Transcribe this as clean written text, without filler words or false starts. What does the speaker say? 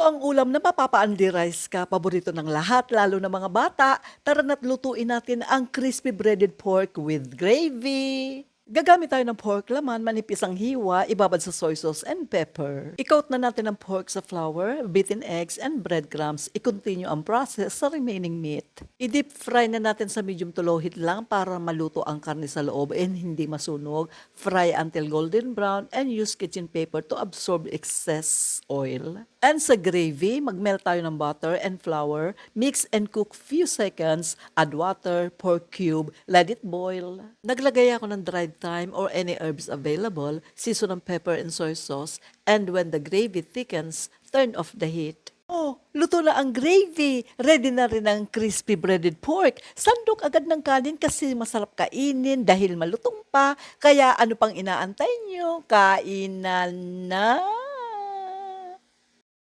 Ito ang ulam na mapapa-unli-rice ka, paborito ng lahat, lalo na mga bata. Tara na't lutuin natin ang crispy breaded pork with gravy. Gagamit tayo ng pork laman, manipis ang hiwa, ibabad sa soy sauce and pepper. I-coat na natin ang pork sa flour, beaten eggs, and breadcrumbs. I-continue ang process sa remaining meat. I-deep fry na natin sa medium to low heat lang para maluto ang karne sa loob and hindi masunog. Fry until golden brown and use kitchen paper to absorb excess oil. And sa gravy, mag-melt tayo ng butter and flour, mix and cook few seconds, add water, pork cube, let it boil. Naglagay ako ng dried thyme or any herbs available, season ng pepper and soy sauce, and when the gravy thickens, turn off the heat. Oh, luto na ang gravy. Ready na rin ang crispy breaded pork. Sandok agad ng kanin kasi masarap kainin dahil malutong pa. Kaya ano pang inaantay nyo? Kainan na!